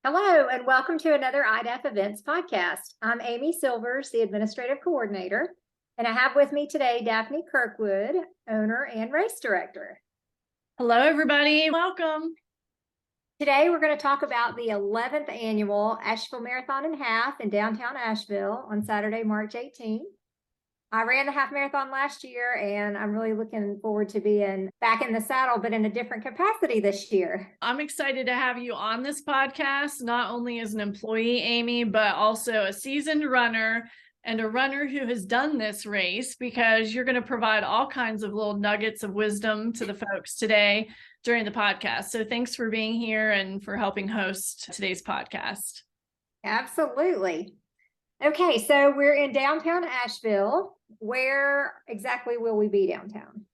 Hello, and welcome to another iDaph Events podcast. I'm Amy Silvers, the Administrative Coordinator, and I have with me today Daphne Kirkwood, owner and race director. Hello, everybody. Welcome. Today, we're going to talk about the 11th annual Asheville Marathon Half in downtown Asheville on Saturday, March 18th. I ran the half marathon last year, and I'm really looking forward to being back in the saddle, but in a different capacity this year. I'm excited to have you on this podcast, not only as an employee, Amy, but also a seasoned runner and a runner who has done this race, because you're going to provide all kinds of little nuggets of wisdom to the folks today during the podcast. So thanks for being here and for helping host today's podcast. Absolutely. Okay, so we're in downtown Asheville. Where exactly will we be downtown?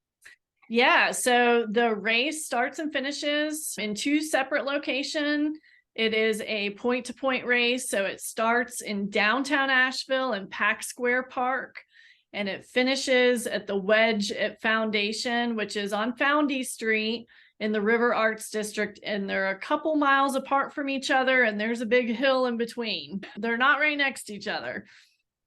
Yeah, so the race starts and finishes in two separate locations. It is a point-to-point race, so it starts in downtown Asheville in Pack Square Park, and it finishes at the Wedge at Foundation, which is on Foundy Street in the River Arts District, and they're a couple miles apart from each other, and there's a big hill in between. They're not right next to each other.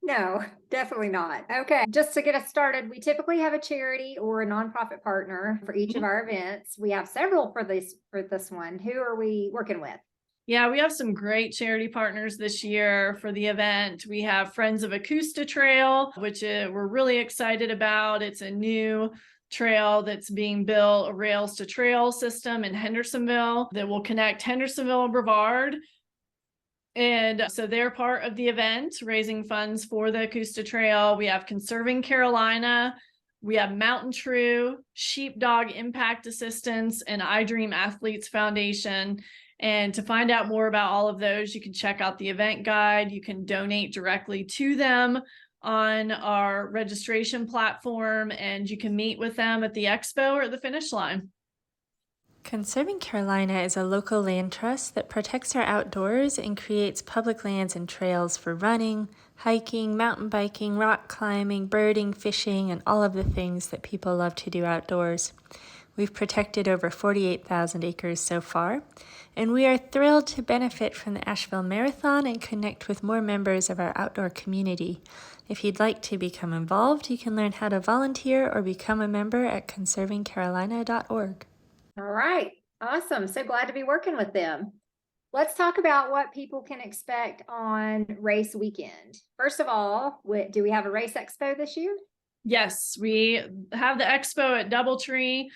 No, definitely not. Okay, just to get us started, we typically have a charity or a nonprofit partner for each of our events. We have several for this one. Who are we working with? Yeah, we have some great charity partners this year for the event. We have Friends of Acosta Trail, which we're really excited about. It's a new trail that's being built, a rails to trail system in Hendersonville that will connect Hendersonville and Brevard. And so they're part of the event, raising funds for the Acosta Trail. We have Conserving Carolina, we have Mountain True, Sheepdog Impact Assistance, and I Dream Athletes Foundation. And to find out more about all of those, you can check out the event guide. You can donate directly to them on our registration platform, and you can meet with them at the expo or at the finish line. Conserving Carolina is a local land trust that protects our outdoors and creates public lands and trails for running, hiking, mountain biking, rock climbing, birding, fishing, and all of the things that people love to do outdoors. We've protected over 48,000 acres so far, and we are thrilled to benefit from the Asheville Marathon and connect with more members of our outdoor community. If you'd like to become involved, you can learn how to volunteer or become a member at conservingcarolina.org. All right, awesome. So glad to be working with them. Let's talk about what people can expect on race weekend. First of all, do we have a race expo this year? Yes, we have the expo at Doubletree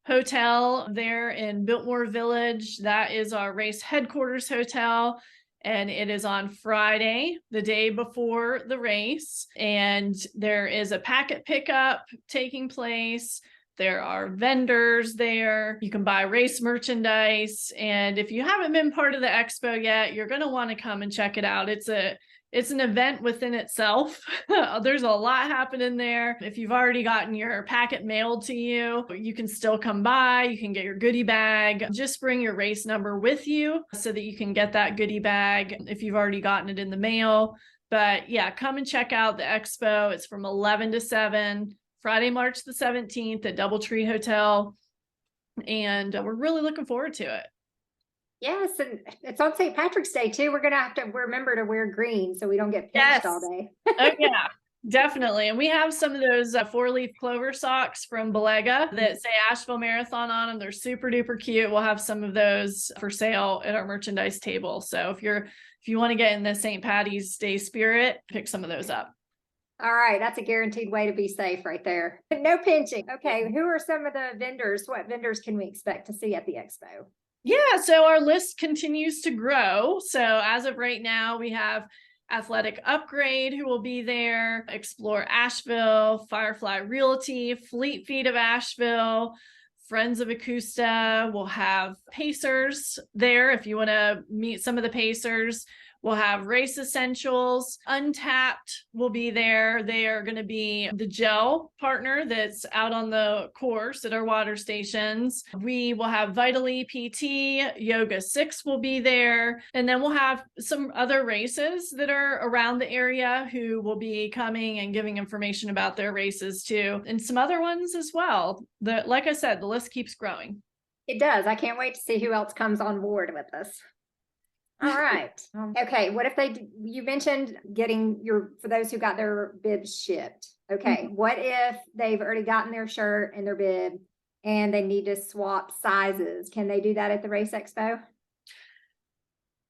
Hotel there in Biltmore Village. That is our race headquarters hotel, and it is on Friday, the day before the race. And there is a packet pickup taking place. There are vendors there. You can buy race merchandise. And if you haven't been part of the expo yet, you're going to want to come and check it out. It's an event within itself. There's a lot happening there. If you've already gotten your packet mailed to you, you can still come by. You can get your goodie bag. Just bring your race number with you so that you can get that goodie bag if you've already gotten it in the mail. But yeah, come and check out the expo. It's from 11 to 7. Friday, March the 17th at Doubletree Hotel. And we're really looking forward to it. Yes, and it's on St. Patrick's Day too. We're going to have to remember to wear green so we don't get pinched all day. Oh, yeah, definitely. And we have some of those 4-leaf clover socks from Belega that say Asheville Marathon on them. They're super duper cute. We'll have some of those for sale at our merchandise table. So if you want to get in the St. Patty's Day spirit, pick some of those up. All right, that's a guaranteed way to be safe right there. No pinching. Okay, who are some of the vendors? What vendors can we expect to see at the expo? Yeah, so our list continues to grow. So as of right now, we have Athletic Upgrade, who will be there, Explore Asheville, Firefly Realty, Fleet Feet of Asheville, Friends of Acosta. We'll have Pacers there if you want to meet some of the Pacers. We'll have Race Essentials. Untapped will be there. They are going to be the gel partner that's out on the course at our water stations. We will have Vitally PT. Yoga 6 will be there. And then we'll have some other races that are around the area who will be coming and giving information about their races too. And some other ones as well. Like I said, the list keeps growing. It does. I can't wait to see who else comes on board with us. All right. Okay. What if you mentioned getting for those who got their bibs shipped. Okay. What if they've already gotten their shirt and their bib and they need to swap sizes? Can they do that at the Race Expo?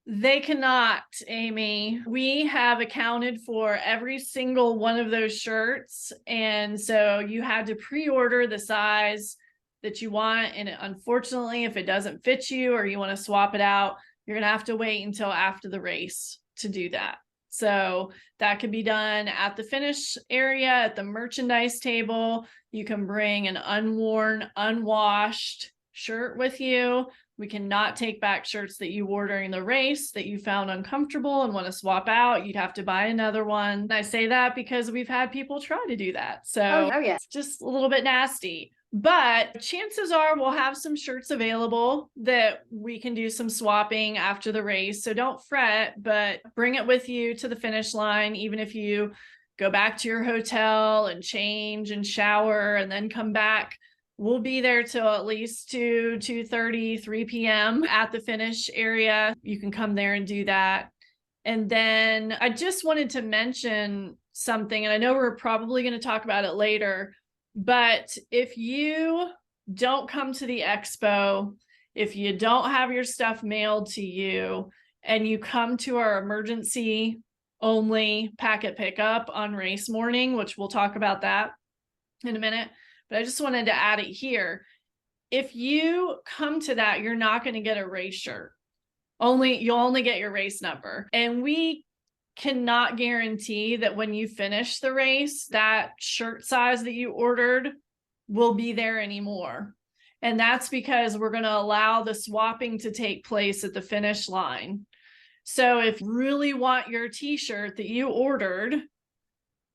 They cannot, Amy. We have accounted for every single one of those shirts. And so you had to pre-order the size that you want. And unfortunately, if it doesn't fit you or you want to swap it out, you're going to have to wait until after the race to do that. So that could be done at the finish area, at the merchandise table. You can bring an unworn, unwashed shirt with you. We cannot take back shirts that you wore during the race that you found uncomfortable and want to swap out. You'd have to buy another one. And I say that because we've had people try to do that. So Oh, yeah. it's just a little bit nasty. But chances are we'll have some shirts available that we can do some swapping after the race. So don't fret, but bring it with you to the finish line, even if you go back to your hotel and change and shower and then come back. We'll be there till at least 2:30, 3 p.m. at the finish area. You can come there and do that. And then I just wanted to mention something, and I know we're probably going to talk about it later, but if you don't come to the expo, if you don't have your stuff mailed to you, and you come to our emergency only packet pickup on race morning, which we'll talk about that in a minute, but I just wanted to add it here. If you come to that, you're not going to get a race shirt. You'll only get your race number. And we cannot guarantee that when you finish the race, that shirt size that you ordered will be there anymore. And that's because we're going to allow the swapping to take place at the finish line. So if you really want your t-shirt that you ordered,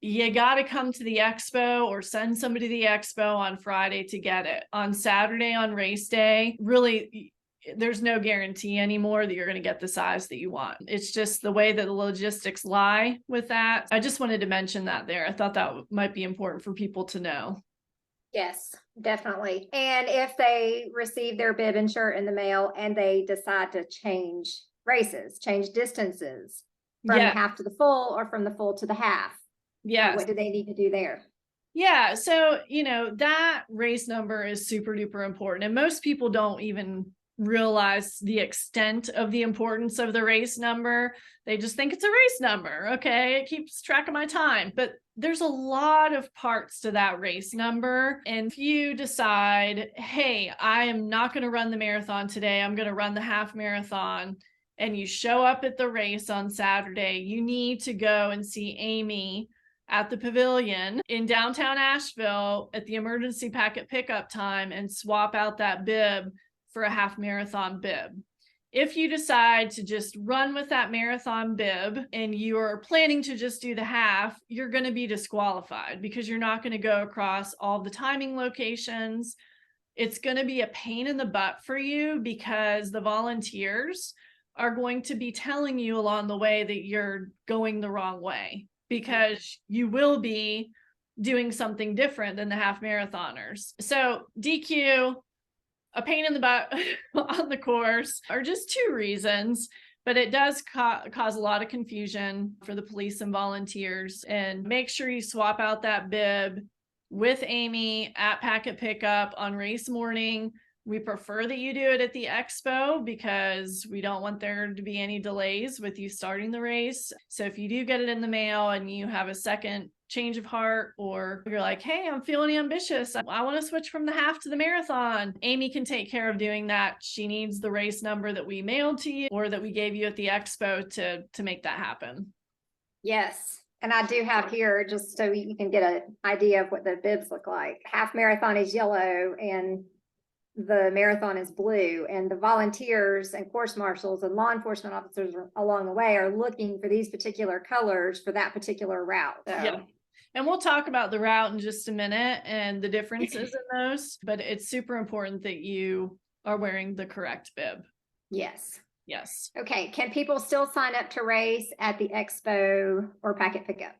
you got to come to the expo or send somebody to the expo on Friday to get it. On Saturday, on race day, really, there's no guarantee anymore that you're going to get the size that you want. It's just the way that the logistics lie with that. I just wanted to mention that there. I thought that might be important for people to know. Yes, definitely. And if they receive their bib and shirt in the mail and they decide to change races, change distances from the half to the full or from the full to the half, what do they need to do there? Yeah. So, that race number is super duper important. And most people don't even realize the extent of the importance of the race number. They just think it's a race number. Okay. It keeps track of my time. But there's a lot of parts to that race number. And if you decide, hey, I am not going to run the marathon today, I'm going to run the half marathon, and you show up at the race on Saturday, you need to go and see Amy at the pavilion in downtown Asheville at the emergency packet pickup time and swap out that bib for a half marathon bib. If you decide to just run with that marathon bib and you are planning to just do the half, you're going to be disqualified because you're not going to go across all the timing locations. It's going to be a pain in the butt for you because the volunteers are going to be telling you along the way that you're going the wrong way, because you will be doing something different than the half marathoners. So DQ, a pain in the butt on the course, are just two reasons, but it does cause a lot of confusion for the police and volunteers. And make sure you swap out that bib with Amy at packet pickup on race morning. We prefer that you do it at the expo because we don't want there to be any delays with you starting the race. So if you do get it in the mail and you have a second change of heart, or you're like, hey, I'm feeling ambitious, I want to switch from the half to the marathon, Amy can take care of doing that. She needs the race number that we mailed to you or that we gave you at the expo to make that happen. Yes. And I do have here, just so you can get an idea of what the bibs look like. Half marathon is yellow and the marathon is blue, and the volunteers and course marshals and law enforcement officers along the way are looking for these particular colors for that particular route. So. Yeah. And we'll talk about the route in just a minute and the differences in those, but it's super important that you are wearing the correct bib. Yes. Yes. Okay. Can people still sign up to race at the expo or packet pickup?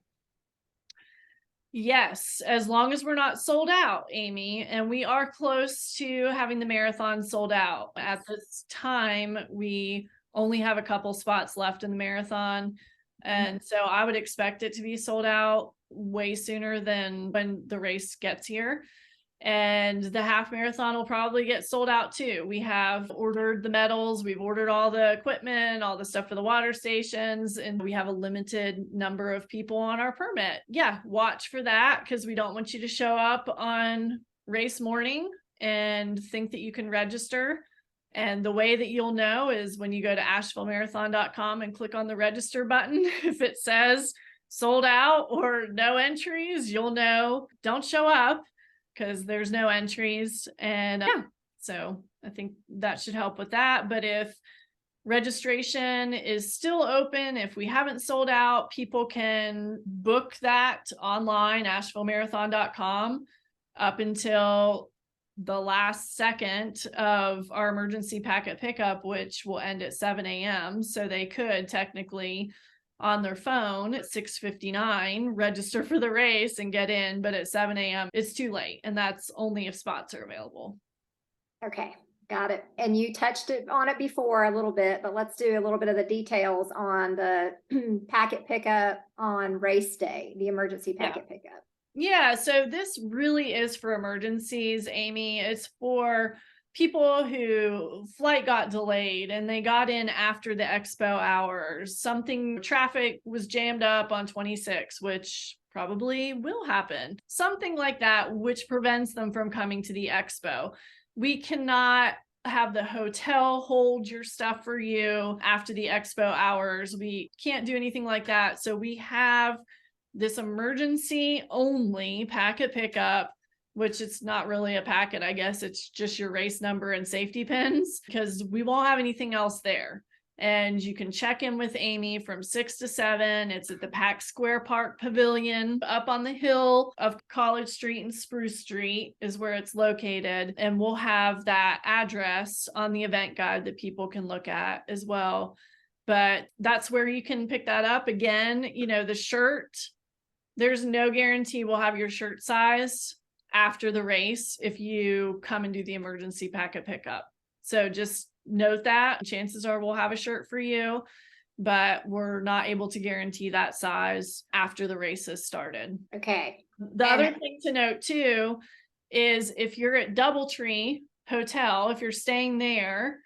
Yes, as long as we're not sold out, Amy, and we are close to having the marathon sold out. At this time, we only have a couple spots left in the marathon. And so I would expect it to be sold out way sooner than when the race gets here. And the half marathon will probably get sold out too. We have ordered the medals, we've ordered all the equipment, all the stuff for the water stations, and we have a limited number of people on our permit. Yeah, watch for that, because we don't want you to show up on race morning and think that you can register. And the way that you'll know is when you go to AshevilleMarathon.com and click on the register button. If it says sold out or no entries, you'll know don't show up, because there's no entries. And yeah, so I think that should help with that. But if registration is still open, if we haven't sold out, people can book that online, AshevilleMarathon.com, up until the last second of our emergency packet pickup, which will end at 7 a.m. So they could technically on their phone at 6:59 register for the race and get in, but at 7 a.m. it's too late, and that's only if spots are available. Okay, got it. And you touched on it before a little bit, but let's do a little bit of the details on the packet pickup on race day, the emergency packet pickup. Yeah, so this really is for emergencies, Amy. It's for people who flight got delayed and they got in after the expo hours. Traffic was jammed up on 26, which probably will happen. Something like that, which prevents them from coming to the expo. We cannot have the hotel hold your stuff for you after the expo hours. We can't do anything like that. So we have this emergency only packet pickup, which it's not really a packet. I guess it's just your race number and safety pins, because we won't have anything else there. And you can check in with Amy from 6 to 7. It's at the Pack Square Park Pavilion up on the hill of College Street and Spruce Street is where it's located. And we'll have that address on the event guide that people can look at as well. But that's where you can pick that up. Again, the shirt, there's no guarantee we'll have your shirt size after the race if you come and do the emergency packet pickup. So just note that. Chances are we'll have a shirt for you, but we're not able to guarantee that size after the race has started. Okay. The other thing to note too is if you're at Doubletree Hotel, if you're staying there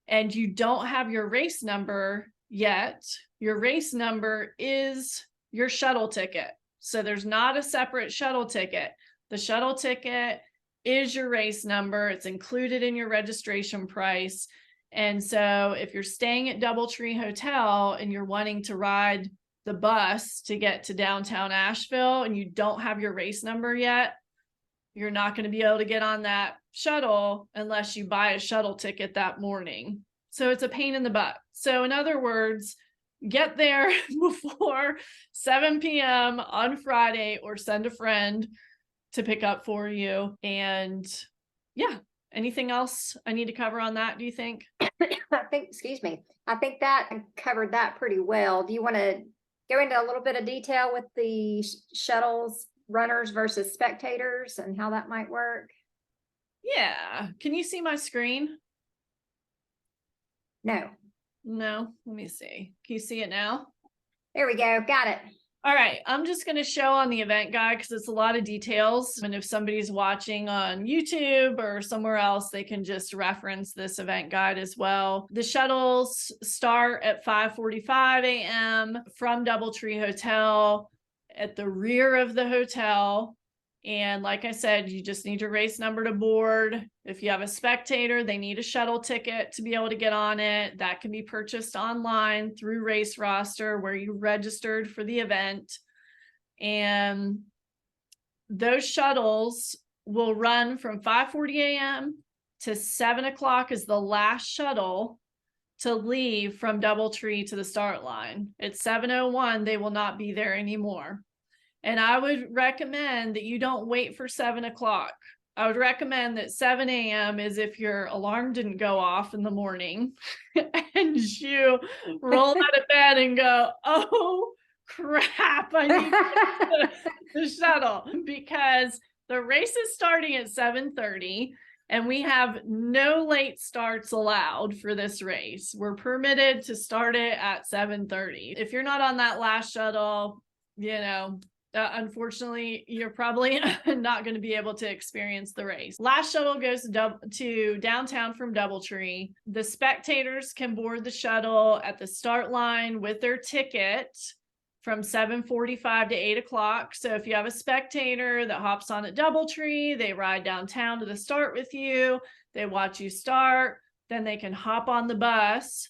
and you don't have your race number yet, your race number is your shuttle ticket. So there's not a separate shuttle ticket. The shuttle ticket is your race number. It's included in your registration price. And so if you're staying at Doubletree Hotel and you're wanting to ride the bus to get to downtown Asheville and you don't have your race number yet, you're not going to be able to get on that shuttle unless you buy a shuttle ticket that morning. So it's a pain in the butt. So in other words, get there before 7 p.m. on Friday or send a friend to pick up for you. And yeah, anything else I need to cover on that, do you think? I think that covered that pretty well. Do you want to go into a little bit of detail with the shuttles, runners versus spectators, and how that might work? Yeah. Can you see my screen? No. Let me see. Can you see it now? There we go. Got it. All right. I'm just going to show on the event guide because it's a lot of details. And if somebody's watching on YouTube or somewhere else, they can just reference this event guide as well. The shuttles start at 5:45 a.m. from Doubletree Hotel at the rear of the hotel. And like I said, you just need your race number to board. If you have a spectator, they need a shuttle ticket to be able to get on it. That can be purchased online through Race Roster where you registered for the event. And those shuttles will run from 5:40 a.m. to 7 o'clock is the last shuttle to leave from Doubletree to the start line. At 7:01, they will not be there anymore. And I would recommend that you don't wait for 7 o'clock. I would recommend that 7 a.m. is if your alarm didn't go off in the morning and you roll out of bed and go, oh crap, I need the shuttle, because the race is starting at 7:30 And we have no late starts allowed for this race. We're permitted to start it at 7:30. If you're not on that last shuttle, unfortunately, you're probably not going to be able to experience the race. Last shuttle goes to downtown from Doubletree. The spectators can board the shuttle at the start line with their ticket from 7:45 to 8 o'clock. So if you have a spectator that hops on at Doubletree, they ride downtown to the start with you, they watch you start, then they can hop on the bus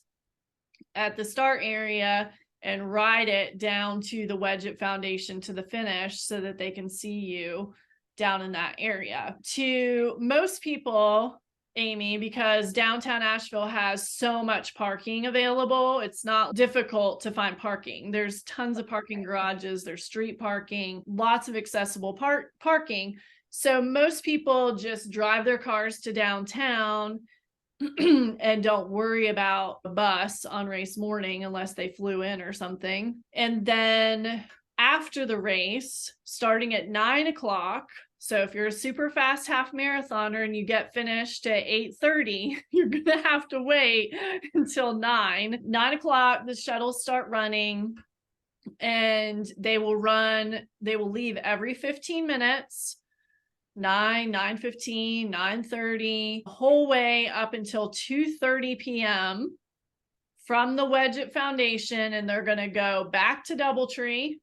at the start area and ride it down to the Wedgett Foundation to the finish so that they can see you down in that area. To most people, Amy, because downtown Asheville has so much parking available, it's not difficult to find parking. There's tons of parking garages, there's street parking, lots of accessible parking. So most people just drive their cars to downtown and don't worry about a bus on race morning unless they flew in or something. And then after the race, starting at 9 o'clock, so if you're a super fast half marathoner and you get finished at 8:30, you're going to have to wait until 9 o'clock, the shuttles start running, and they will leave every 15 minutes. 9:15, 9:30, the whole way up until 2:30 p.m. from the Wedgett Foundation, and they're going to go back to Doubletree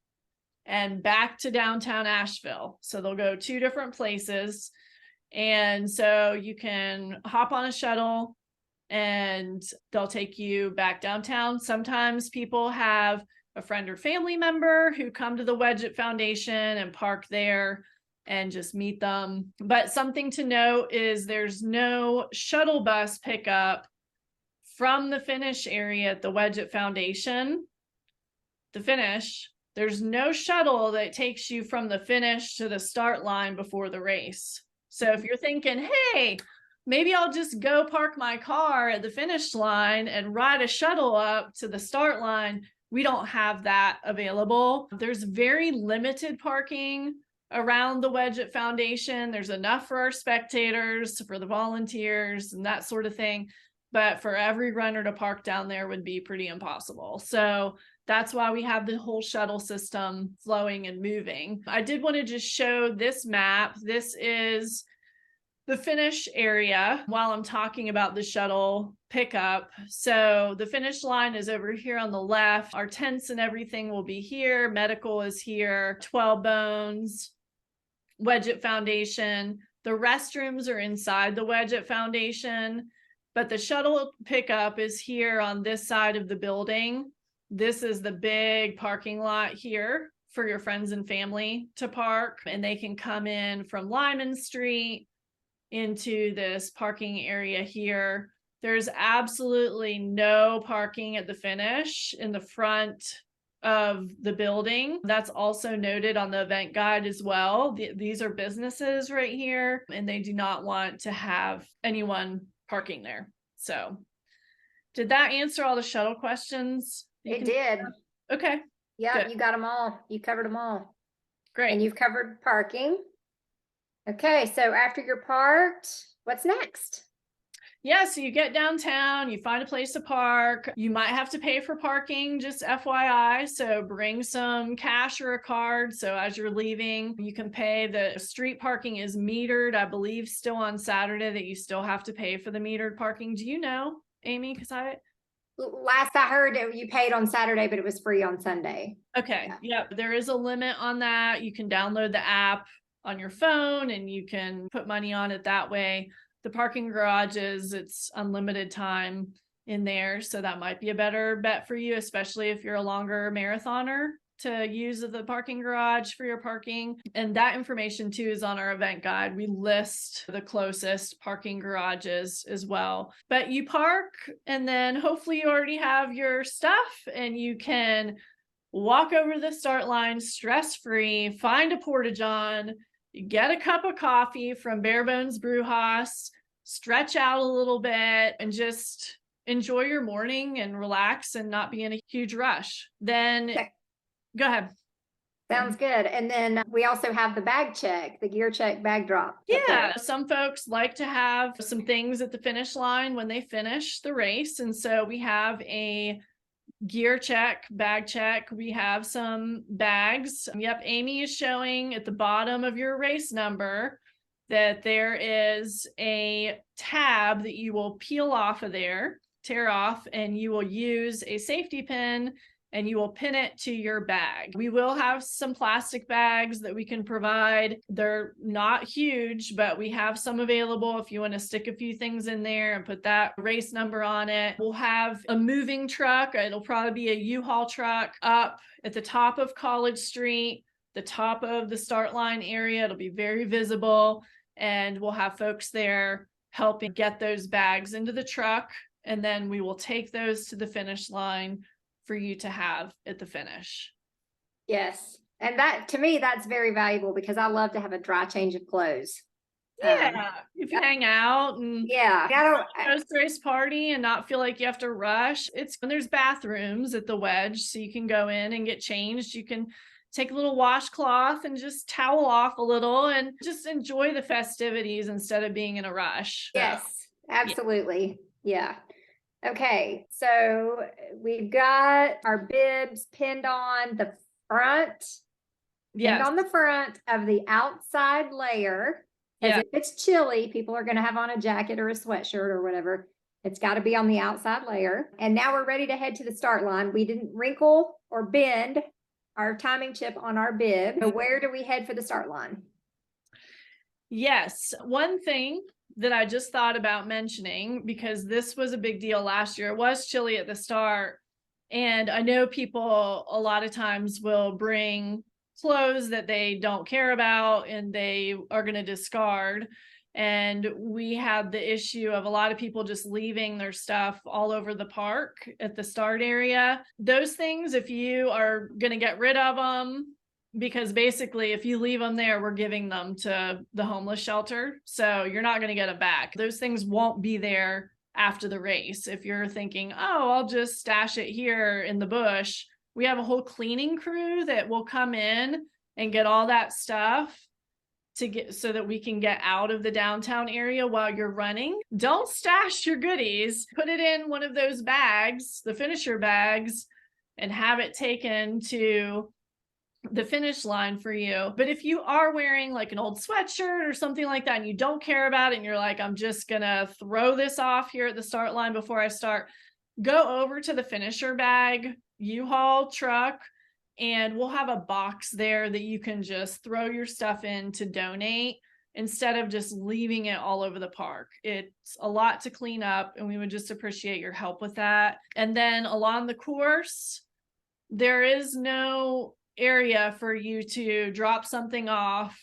and back to downtown Asheville. So they'll go two different places. And so you can hop on a shuttle and they'll take you back downtown. Sometimes people have a friend or family member who come to the Wedgett Foundation and park there and just meet them. But something to note is there's no shuttle bus pickup from the finish area at the Wedgett Foundation. The finish, there's no shuttle that takes you from the finish to the start line before the race. So if you're thinking, hey, maybe I'll just go park my car at the finish line and ride a shuttle up to the start line, we don't have that available. There's very limited parking around the Wedgett Foundation. There's enough for our spectators, for the volunteers, and that sort of thing. But for every runner to park down there would be pretty impossible. So that's why we have the whole shuttle system flowing and moving. I did want to just show this map. This is the finish area while I'm talking about the shuttle pickup. So the finish line is over here on the left. Our tents and everything will be here. Medical is here. 12 Bones, Wedgett Foundation. The restrooms are inside the Wedgett Foundation, but the shuttle pickup is here on this side of the building. This is the big parking lot here for your friends and family to park, and they can come in from Lyman Street into this parking area here. There's absolutely no parking at the finish in the front of the building. That's also noted on the event guide as well. These are businesses right here, and they do not want to have anyone parking there. So did that answer all the shuttle questions? It did. Okay. Yeah, Good. you got them all. You covered them all. Great. And you've covered parking. Okay, so after you're parked, what's next? Yeah, so you get downtown, you find a place to park. You might have to pay for parking, just FYI. So bring some cash or a card. So as you're leaving, you can pay. The street parking is metered, I believe, still on Saturday, that you still have to pay for the metered parking. Do you know, Amy? Because Last I heard, you paid on Saturday, but it was free on Sunday. Okay. Yeah, there is a limit on that. You can download the app on your phone and you can put money on it that way. The parking garages, it's unlimited time in there. So that might be a better bet for you, especially if you're a longer marathoner, to use the parking garage for your parking. And that information too is on our event guide. We list the closest parking garages as well. But you park, and then hopefully you already have your stuff and you can walk over the start line stress-free, find a porta-john, get a cup of coffee from Bare Bones Brewhouse, stretch out a little bit, and just enjoy your morning and relax and not be in a huge rush. Then go ahead. Sounds good. And then we also have the bag check, the gear check bag drop. up there. Yeah, some folks like to have some things at the finish line when they finish the race. And so we have a gear check, bag check. We have some bags. Yep, Amy is showing at the bottom of your race number that there is a tab that you will peel off of there, tear off, and you will use a safety pin and you will pin it to your bag. We will have some plastic bags that we can provide. They're not huge, but we have some available if you want to stick a few things in there and put that race number on it. We'll have a moving truck. It'll probably be a U-Haul truck up at the top of College Street, the top of the start line area. It'll be very visible, and we'll have folks there helping get those bags into the truck, and then we will take those to the finish line for you to have at the finish. Yes. And that, to me, that's very valuable because I love to have a dry change of clothes. Yeah, if you hang out and Yeah. post-race party and not feel like you have to rush. There's bathrooms at the Wedge, so you can go in and get changed. You can take a little washcloth and just towel off a little and just enjoy the festivities instead of being in a rush. Yes, absolutely. Yeah. Okay, so we've got our bibs pinned on the front, Yes. on the front of the outside layer. Because if it's chilly, people are going to have on a jacket or a sweatshirt or whatever. It's got to be on the outside layer. And now we're ready to head to the start line. We didn't wrinkle or bend our timing chip on our bib. So where do we head for the start line? Yes, one thing that I just thought about mentioning, because this was a big deal last year. It was chilly at the start. And I know people a lot of times will bring clothes that they don't care about and they are going to discard. And we had the issue of a lot of people just leaving their stuff all over the park at the start area. Those things, if you are going to get rid of them, because basically if you leave them there, we're giving them to the homeless shelter. So you're not going to get it back. Those things won't be there after the race. If you're thinking, oh, I'll just stash it here in the bush, we have a whole cleaning crew that will come in and get all that stuff to get so that we can get out of the downtown area while you're running. Don't stash your goodies. Put it in one of those bags, the finisher bags, and have it taken to the finish line for you. But if you are wearing like an old sweatshirt or something like that and you don't care about it and you're like, I'm just gonna throw this off here at the start line before I start, go over to the finisher bag U-Haul truck and we'll have a box there that you can just throw your stuff in to donate instead of just leaving it all over the park. It's a lot to clean up and we would just appreciate your help with that. And then along the course, there is no area for you to drop something off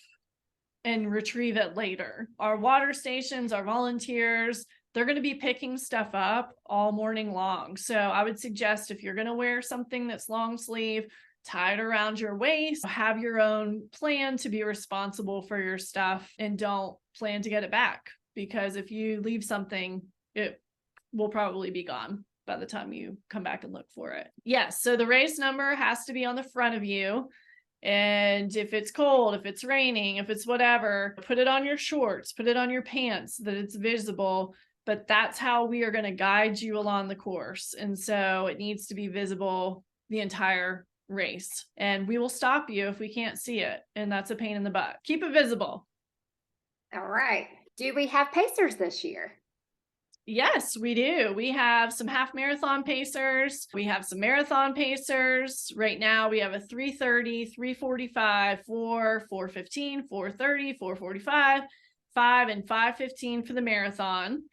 and retrieve it later. Our water stations, our volunteers, they're going to be picking stuff up all morning long. So I would suggest if you're going to wear something that's long sleeve, tie it around your waist, have your own plan to be responsible for your stuff and don't plan to get it back. Because if you leave something, it will probably be gone by the time you come back and look for it. Yes, so the race number has to be on the front of you. And if it's cold, if it's raining, if it's whatever, put it on your shorts, put it on your pants that it's visible. But that's how we are going to guide you along the course. And so it needs to be visible the entire race. And we will stop you if we can't see it. And that's a pain in the butt. Keep it visible. All right. Do we have pacers this year? Yes, we do. We have some half marathon pacers. We have some marathon pacers. Right now we have a 3:30, 3:45, 4, 4:15, 4:30, 4:45, 5, and 5:15 for the marathon.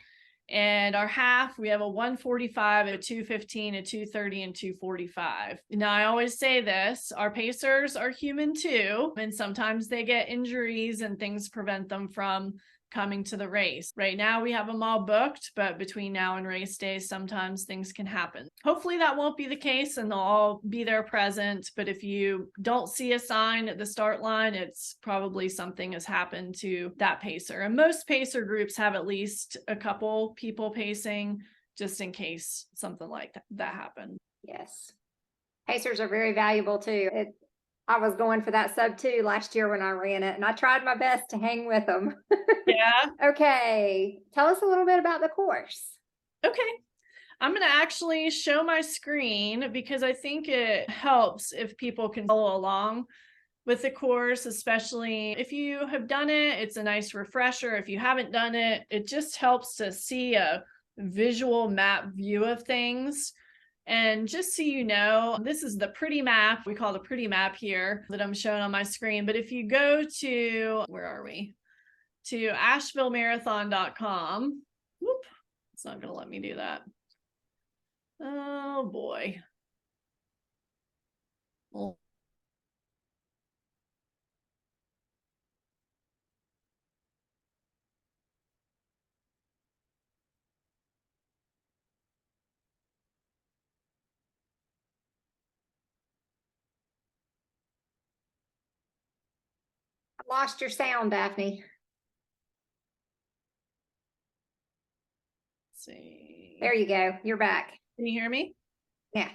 And our half, we have a 1:45, a 2:15, a 2:30, and 2:45. Now, I always say this, our pacers are human too, and sometimes they get injuries and things prevent them from coming to the race. Right now we have them all booked, but between now and race day, sometimes things can happen. Hopefully that won't be the case and they'll all be there present. But if you don't see a sign at the start line, it's probably something has happened to that pacer. And most pacer groups have at least a couple people pacing just in case something like that happened. Yes. Pacers are very valuable too. I was going for that sub 2 last year when I ran it, and I tried my best to hang with them. Yeah. Okay, tell us a little bit about the course. Okay. I'm going to actually show my screen because I think it helps if people can follow along with the course, especially if you have done it. It's a nice refresher. If you haven't done it, it just helps to see a visual map view of things. And just so you know, this is the pretty map. We call the pretty map here that I'm showing on my screen. But if you go to, where are we? To AshevilleMarathon.com. Whoop, it's not going to let me do that. Oh boy. Well, I lost your sound, Daphne. let's see. There you go. You're back. Can you hear me? Yeah.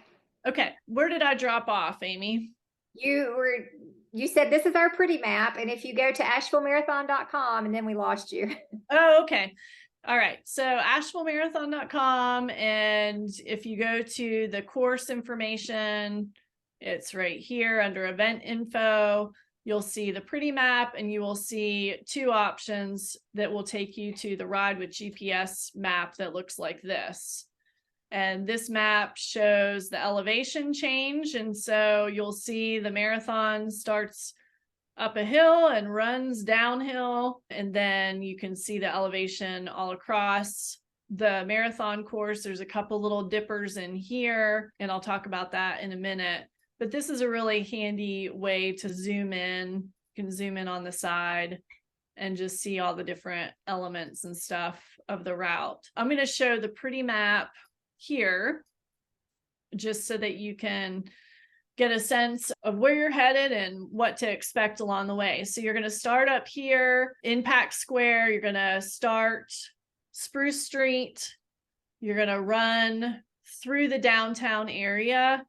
Okay. Where did I drop off, Amy? You said this is our pretty map, and if you go to AshevilleMarathon.com, and then we lost you. Oh, okay. All right. So AshevilleMarathon.com. And if you go to the course information, it's right here under event info. You'll see the pretty map, and you will see two options that will take you to the ride with GPS map that looks like this. And this map shows the elevation change. And so you'll see the marathon starts up a hill and runs downhill. And then you can see the elevation all across the marathon course. There's a couple little dippers in here, and I'll talk about that in a minute. But this is a really handy way to zoom in. You can zoom in on the side and just see all the different elements and stuff of the route. I'm going to show the pretty map here just so that you can get a sense of where you're headed and what to expect along the way. So you're going to start up here in Pack Square. You're going to start Spruce Street. You're going to run through the downtown area.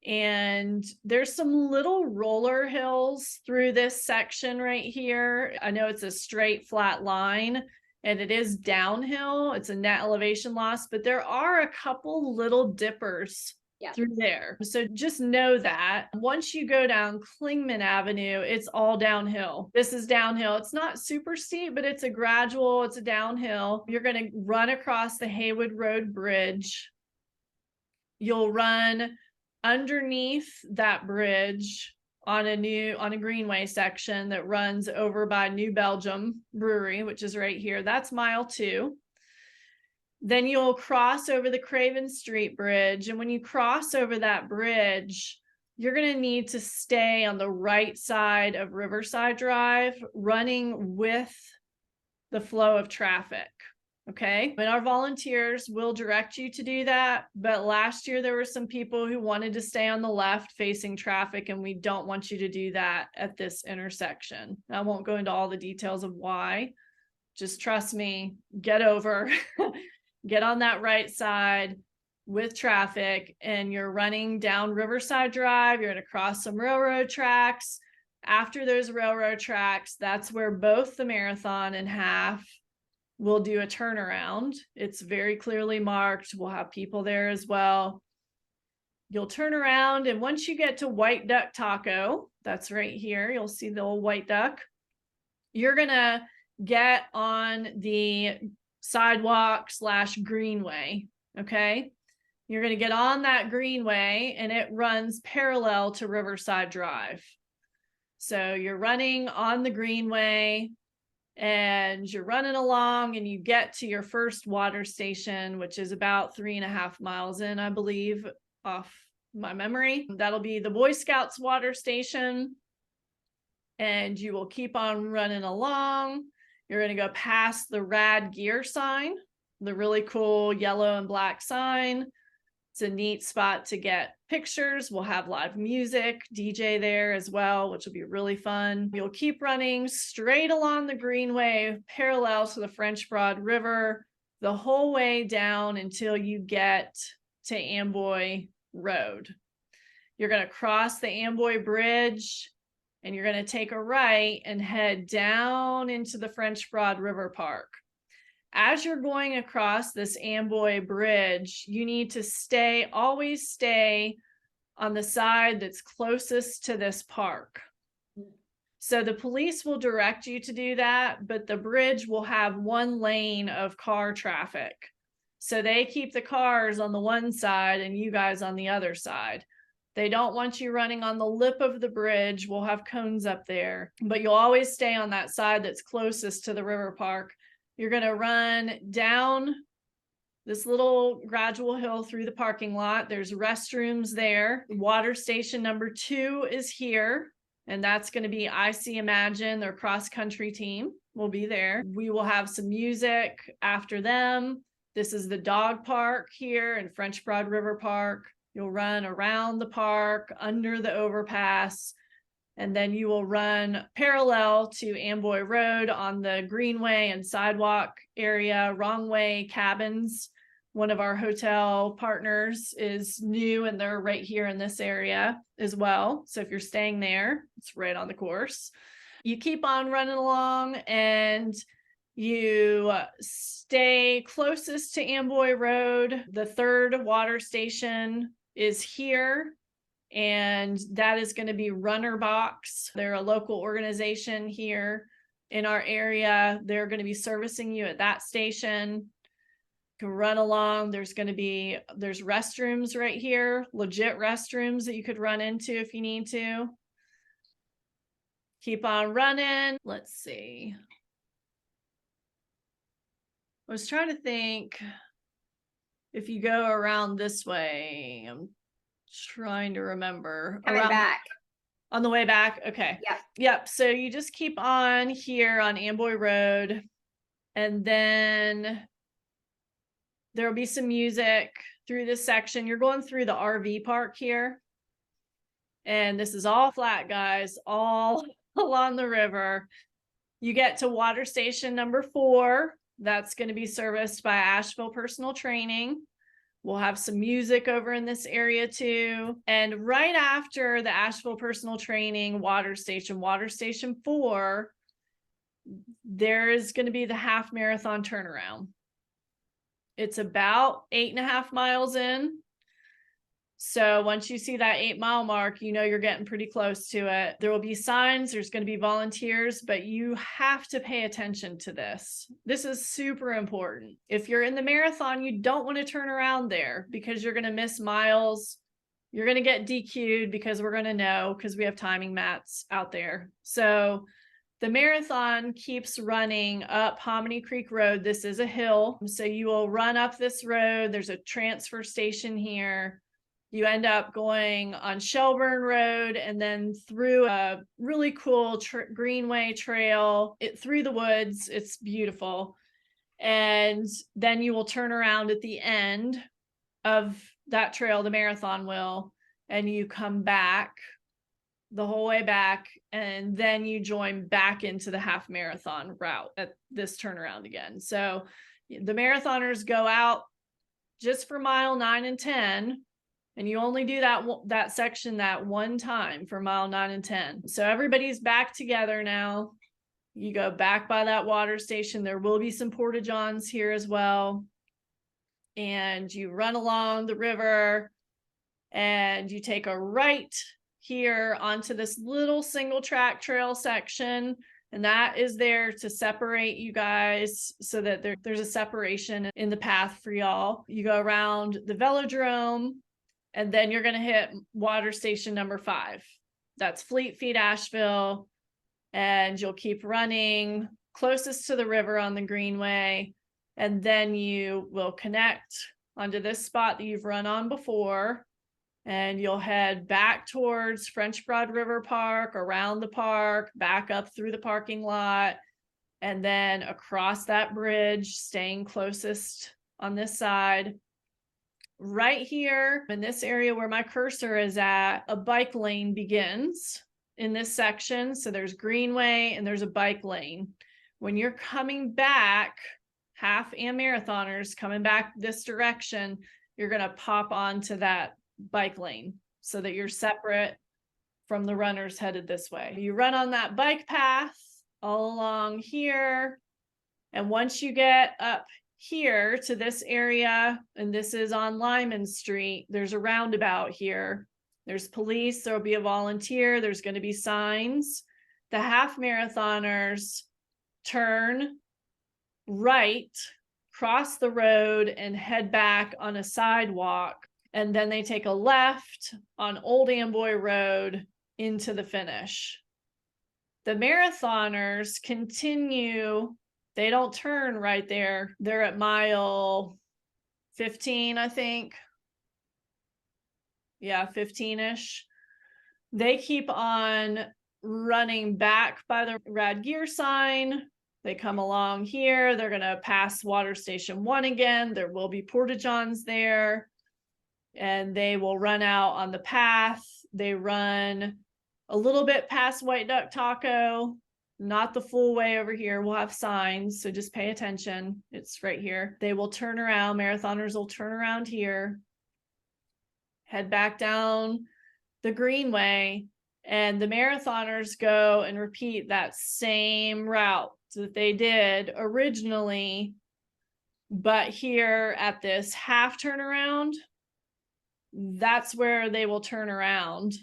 And there's some little roller hills through this section right here. I know it's a straight flat line and it is downhill. It's a net elevation loss, but there are a couple little dippers through there. So just know that once you go down Clingman Avenue, it's all downhill. This is downhill. It's not super steep, but it's a gradual, it's a downhill. You're going to run across the Haywood Road Bridge. You'll run underneath that bridge on a greenway section that runs over by New Belgium Brewery, which is right here. That's mile 2. Then you'll cross over the Craven Street Bridge. And when you cross over that bridge, you're going to need to stay on the right side of Riverside Drive, running with the flow of traffic. Okay. And our volunteers will direct you to do that. But last year, there were some people who wanted to stay on the left facing traffic, and we don't want you to do that at this intersection. I won't go into all the details of why. Just trust me, get over, get on that right side with traffic, and you're running down Riverside Drive. You're going to cross some railroad tracks. After those railroad tracks, that's where both the marathon and half will do a turnaround. It's very clearly marked. We'll have people there as well. You'll turn around, and once you get to White Duck Taco, that's right here, you'll see the old White Duck. You're going to get on the sidewalk / greenway, okay? You're going to get on that greenway, and it runs parallel to Riverside Drive. So you're running on the greenway, and you're running along, and you get to your first water station, which is about 3.5 miles in, I believe, off my memory. That'll be the Boy Scouts water station. And you will keep on running along. You're going to go past the Rad Gear sign, the really cool yellow and black sign. It's a neat spot to get pictures. We'll have live music, DJ there as well, which will be really fun. You'll keep running straight along the greenway, parallel to the French Broad River, the whole way down until you get to Amboy Road. You're going to cross the Amboy Bridge, and you're going to take a right and head down into the French Broad River Park. As you're going across this Amboy Bridge, you need to always stay on the side that's closest to this park. So the police will direct you to do that, but the bridge will have one lane of car traffic. So they keep the cars on the one side and you guys on the other side. They don't want you running on the lip of the bridge. We'll have cones up there, but you'll always stay on that side that's closest to the river park. You're going to run down this little gradual hill through the parking lot. There's restrooms there. Water station number 2 is here, and that's going to be IC Imagine, their cross-country team will be there. We will have some music after them. This is the dog park here in French Broad River Park. You'll run around the park, under the overpass, and then you will run parallel to Amboy Road on the greenway and sidewalk area. Wrong Way Cabins, one of our hotel partners, is new, and they're right here in this area as well. So if you're staying there, it's right on the course. You keep on running along and you stay closest to Amboy Road. The 3rd water station is here, and that is going to be Runner Box. They're a local organization here in our area. They're going to be servicing you at that station. You can run along. There's restrooms right here, legit restrooms that you could run into if you need to. Keep on running. Let's see. I was trying to think if you go around this way. I'm trying to remember. Coming back. On the way back. Okay. Yep. So you just keep on here on Amboy Road, and then there will be some music through this section. You're going through the RV park here, and this is all flat, guys, all along the river. You get to water station number 4. That's going to be serviced by Asheville Personal Training. We'll have some music over in this area too. And right after the Asheville Personal Training water station 4, there is going to be the half marathon turnaround. It's about 8.5 miles in. So once you see that 8-mile mark, you know you're getting pretty close to it. There will be signs, there's going to be volunteers, but you have to pay attention to this. This is super important. If you're in the marathon, you don't want to turn around there because you're going to miss miles. You're going to get DQ'd because we're going to know, because we have timing mats out there. So the marathon keeps running up Hominy Creek Road. This is a hill. So you will run up this road. There's a transfer station here. You end up going on Shelburne Road and then through a really cool greenway trail through the woods. It's beautiful. And then you will turn around at the end of that trail, the marathon will, and you come back the whole way back, and then you join back into the half marathon route at this turnaround again. So the marathoners go out just for mile 9 and 10. And you only do that section that one time for mile 9 and 10. So everybody's back together now. You go back by that water station. There will be some porta-johns here as well. And you run along the river and you take a right here onto this little single track trail section. And that is there to separate you guys so that there's a separation in the path for y'all. You go around the velodrome. And then you're going to hit water station number 5. That's Fleet Feet, Asheville. And you'll keep running closest to the river on the greenway. And then you will connect onto this spot that you've run on before. And you'll head back towards French Broad River Park, around the park, back up through the parking lot, and then across that bridge, staying closest on this side. Right here in this area where my cursor is at, a bike lane begins in this section. So there's greenway and there's a bike lane. When you're coming back, half and marathoners coming back this direction, you're going to pop onto that bike lane. so that you're separate from the runners headed this way. You run on that bike path all along here. And once you get up here to this area, and this is on Lyman Street, there's a roundabout here. There's police, there'll be a volunteer, there's going to be signs. The half marathoners turn right, cross the road, and head back on a sidewalk. And then they take a left on Old Amboy Road into the finish. The marathoners continue. They don't turn right there. They're at mile 15, I think. Yeah, 15-ish. They keep on running back by the Rad Gear sign. They come along here. They're going to pass Water Station 1 again. There will be porta-johns there. And they will run out on the path. They run a little bit past White Duck Taco. Not the full way over here. We'll have signs, so just pay attention. It's right here. They will turn around. Marathoners will turn around here, head back down the Greenway, and the marathoners go and repeat that same route that they did originally, but here at this half turnaround, that's where they will turn around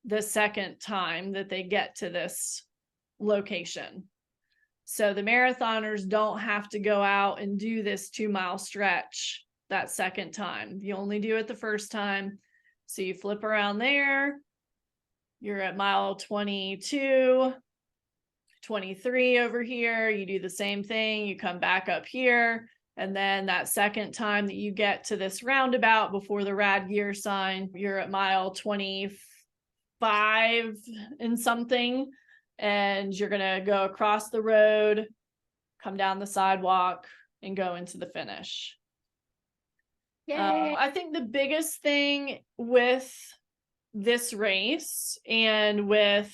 the second time that they get to this location. So the marathoners don't have to go out and do this 2-mile stretch that second time. You only do it the first time. So you flip around there. You're at mile 22, 23 over here. You do the same thing. You come back up here. And then that second time that you get to this roundabout before the Rad Gear sign, you're at mile 25 and something, and you're gonna go across the road, come down the sidewalk, and go into the finish. I think the biggest thing with this race, and with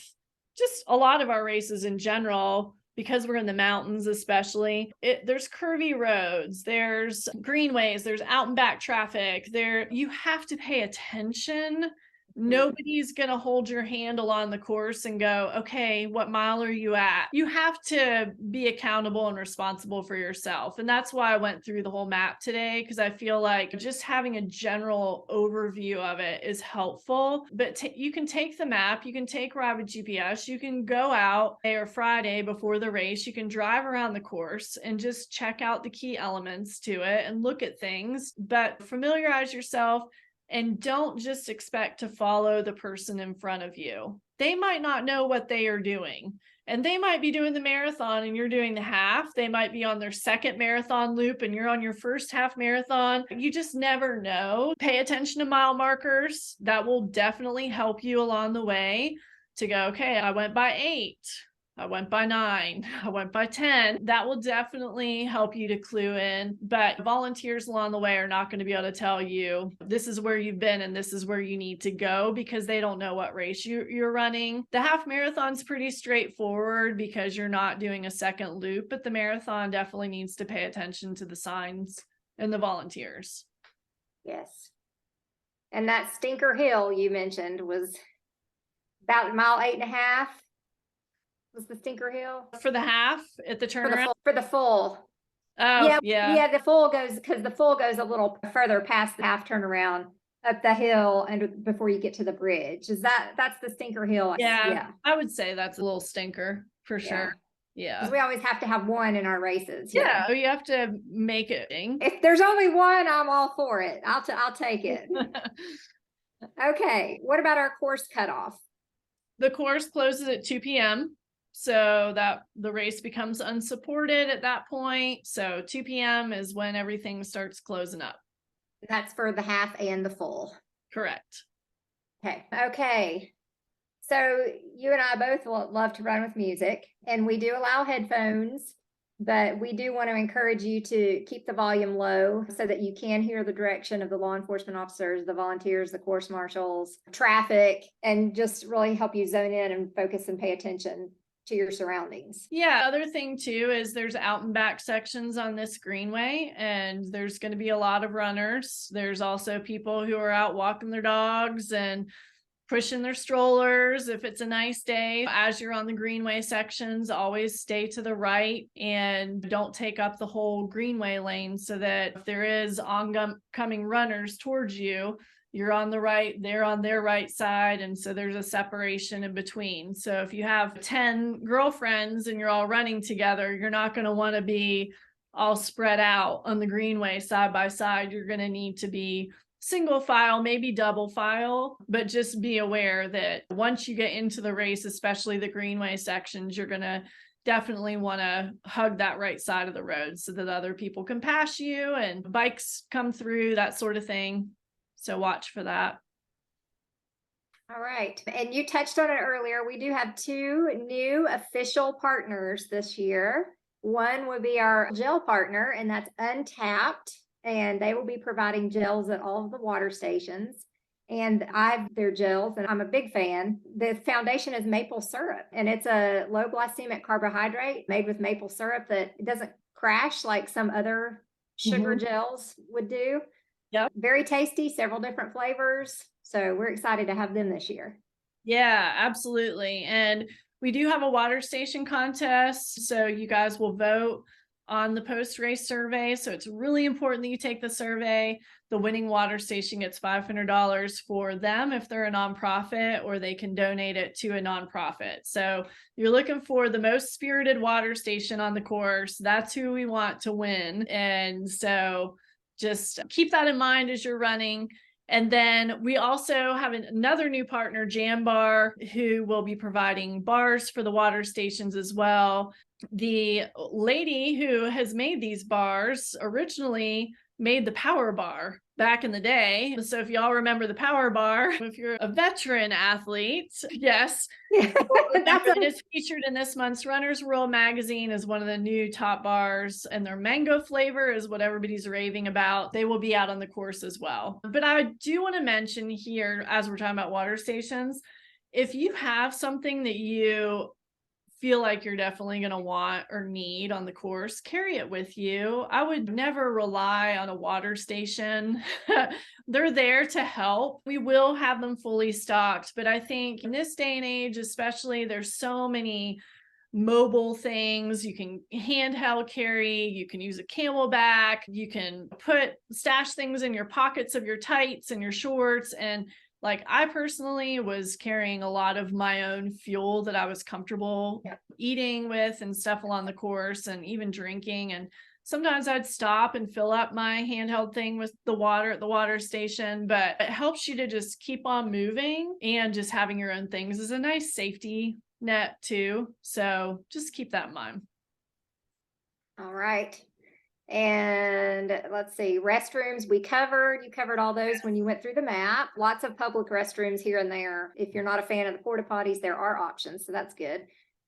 just a lot of our races in general, because we're in the mountains especially, there's curvy roads, there's greenways, there's out and back traffic. You have to pay attention. Nobody's going to hold your handle on the course and go, okay, what mile are you at? You have to be accountable and responsible for yourself. And that's why I went through the whole map today, because I feel like just having a general overview of it is helpful. But you can take the map, you can take Rapid GPS, you can go out Friday or Friday before the race, you can drive around the course and just check out the key elements to it and look at things, but familiarize yourself. And don't just expect to follow the person in front of you. They might not know what they are doing. And they might be doing the marathon and you're doing the half. They might be on their second marathon loop and you're on your first half marathon. You just never know. Pay attention to mile markers. That will definitely help you along the way to go, okay, I went by 8. I went by 9, I went by 10. That will definitely help you to clue in, but volunteers along the way are not going to be able to tell you this is where you've been and this is where you need to go, because they don't know what race you're running. The half marathon's pretty straightforward because you're not doing a second loop, but the marathon definitely needs to pay attention to the signs and the volunteers. Yes. And that Stinker Hill you mentioned was about mile 8.5. Was the Stinker Hill for the half at the turnaround? For the full. Oh, yeah. The full goes, because the full goes a little further past the half turnaround up the hill and before you get to the bridge. That's the Stinker Hill? Yeah. I would say that's a little stinker for sure. Yeah. Because we always have to have one in our races. Yeah, you have to make it. If there's only one, I'm all for it. I'll take it. Okay. What about our course cutoff? The course closes at 2 p.m. So that the race becomes unsupported at that point. So 2 p.m. is when everything starts closing up. That's for the half and the full. Correct. Okay. So you and I both love to run with music, and we do allow headphones, but we do want to encourage you to keep the volume low so that you can hear the direction of the law enforcement officers, the volunteers, the course marshals, traffic, and just really help you zone in and focus and pay attention. to your surroundings. Yeah, other thing too is there's out and back sections on this greenway, and there's going to be a lot of runners. There's also people who are out walking their dogs and pushing their strollers if it's a nice day. As you're on the greenway sections, always stay to the right and don't take up the whole greenway lane, so that if there is oncoming runners towards you, you're on the right, they're on their right side, and so there's a separation in between. So if you have 10 girlfriends and you're all running together, you're not going to want to be all spread out on the greenway side by side. You're going to need to be single file, maybe double file, but just be aware that once you get into the race, especially the greenway sections, you're going to definitely want to hug that right side of the road so that other people can pass you and bikes come through, that sort of thing. So watch for that. All right. And you touched on it earlier. We do have 2 new official partners this year. One would be our gel partner, and that's Untapped. And they will be providing gels at all of the water stations. And I've their gels, and I'm a big fan. The foundation is maple syrup, and it's a low glycemic carbohydrate made with maple syrup that doesn't crash like some other sugar gels would do. Yep. Very tasty, several different flavors. So we're excited to have them this year. Yeah, absolutely. And we do have a water station contest. So you guys will vote on the post-race survey. So it's really important that you take the survey. The winning water station gets $500 for them if they're a nonprofit, or they can donate it to a nonprofit. So you're looking for the most spirited water station on the course. That's who we want to win. And so just keep that in mind as you're running. And then we also have another new partner, Jam Bar, who will be providing bars for the water stations as well. The lady who has made these bars originally made the Power Bar back in the day. So if y'all remember the Power Bar, if you're a veteran athlete, yes. It is featured in this month's Runner's World magazine as one of the new top bars, and their mango flavor is what everybody's raving about. They will be out on the course as well. But I do want to mention here, as we're talking about water stations, if you have something that you feel like you're definitely going to want or need on the course, carry it with you. I would never rely on a water station. They're there to help. We will have them fully stocked, but I think in this day and age, especially, there's so many mobile things. You can handheld carry, you can use a camelback, you can stash things in your pockets of your tights and your shorts. And like, I personally was carrying a lot of my own fuel that I was comfortable eating with and stuff along the course, and even drinking. And sometimes I'd stop and fill up my handheld thing with the water at the water station, but it helps you to just keep on moving, and just having your own things is a nice safety net too. So just keep that in mind. All right. And let's see, restrooms you covered all those when you went through the map. Lots of public restrooms here and there. If you're not a fan of the porta potties, there are options, so that's good.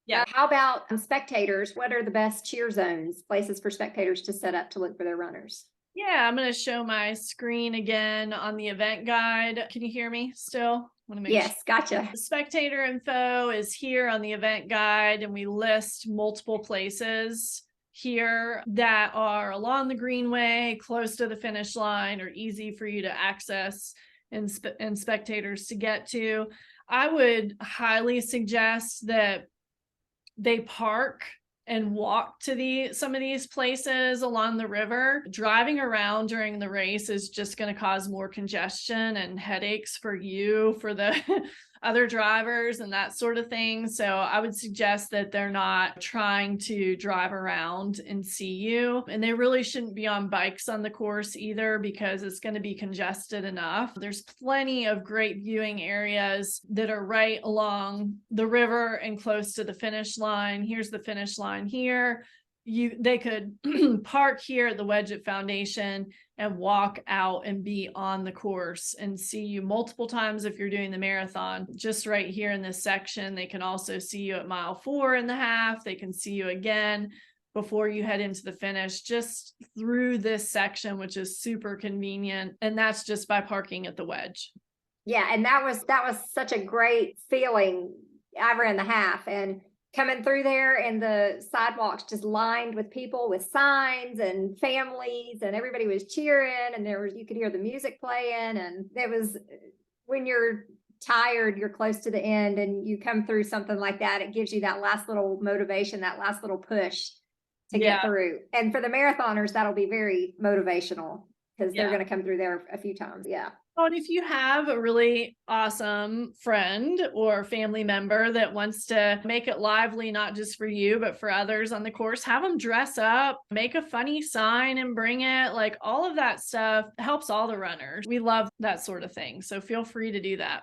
Yeah. How about spectators? What are the best cheer zones, places for spectators to set up to look for their runners? Yeah, I'm going to show my screen again on the event guide. Can you hear me still? Yes, gotcha. The spectator info is here on the event guide, and we list multiple places here that are along the greenway, close to the finish line, or easy for you to access and spectators to get to. I would highly suggest that they park and walk to some of these places along the river. Driving around during the race is just going to cause more congestion and headaches for you, for the other drivers, and that sort of thing. So I would suggest that they're not trying to drive around and see you. And they really shouldn't be on bikes on the course either, because it's going to be congested enough. There's plenty of great viewing areas that are right along the river and close to the finish line. Here's the finish line here. They could park here at the Wedgett Foundation and walk out and be on the course and see you multiple times if you're doing the marathon. Just right here in this section, they can also see you at mile 4 in the half. They can see you again before you head into the finish, just through this section, which is super convenient. And that's just by parking at the Wedge. Yeah, and that was such a great feeling. I ran the half, and coming through there, and the sidewalks just lined with people with signs and families, and everybody was cheering, and you could hear the music playing, and it was, when you're tired, you're close to the end, and you come through something like that, it gives you that last little motivation, that last little push to get through. And for the marathoners, that'll be very motivational, because they're going to come through there a few times. Yeah. Oh, and if you have a really awesome friend or family member that wants to make it lively, not just for you, but for others on the course, have them dress up, make a funny sign and bring it. Like, all of that stuff helps all the runners. We love that sort of thing. So feel free to do that.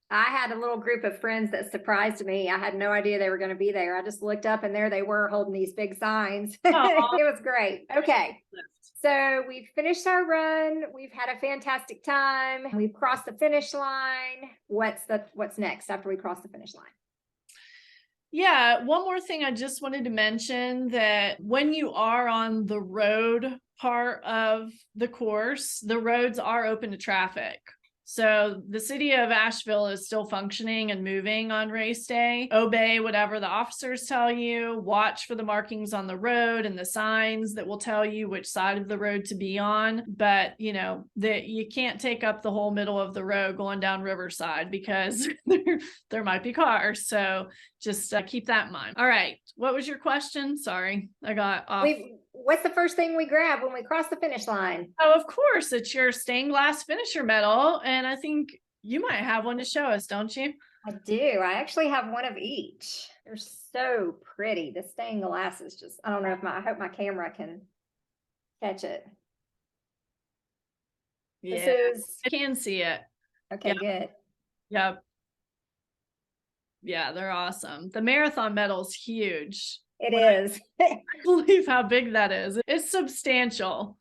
I had a little group of friends that surprised me. I had no idea they were going to be there. I just looked up, and there they were holding these big signs. It was great. Okay. So we've finished our run. We've had a fantastic time. We've crossed the finish line. What's next after we cross the finish line? Yeah, one more thing I just wanted to mention, that when you are on the road part of the course, the roads are open to traffic. So the city of Asheville is still functioning and moving on race day. Obey whatever the officers tell you. Watch for the markings on the road and the signs that will tell you which side of the road to be on. But, you know, that you can't take up the whole middle of the road going down Riverside, because there might be cars. So just keep that in mind. All right. What was your question? Sorry, I got off. What's the first thing we grab when we cross the finish line? Oh, of course, it's your stained glass finisher medal. And I think you might have one to show us, don't you? I do. I actually have one of each. They're so pretty. The stained glass is just, I don't know if I hope my camera can catch it. Yeah, This is, I can see it. okay, good. Yep. Yeah, they're awesome. The marathon medal's huge. It is. I believe how big that is. It's substantial.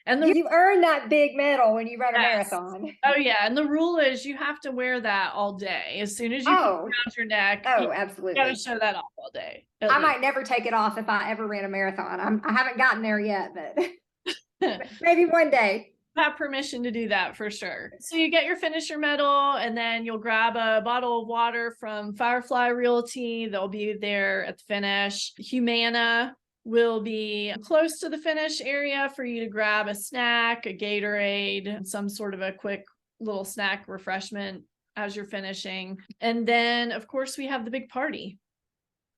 And You earn that big medal when you run a marathon. Oh yeah, and the rule is you have to wear that all day. As soon as you put it around your neck, you absolutely. gotta show that off all day. I might never take it off if I ever ran a marathon. I haven't gotten there yet, but maybe one day. Have permission to do that for sure. So you get your finisher medal, and then you'll grab a bottle of water from Firefly Realty. They'll be there at the finish. Humana will be close to the finish area for you to grab a snack, a Gatorade, some sort of a quick little snack refreshment as you're finishing. And then, of course, we have the big party.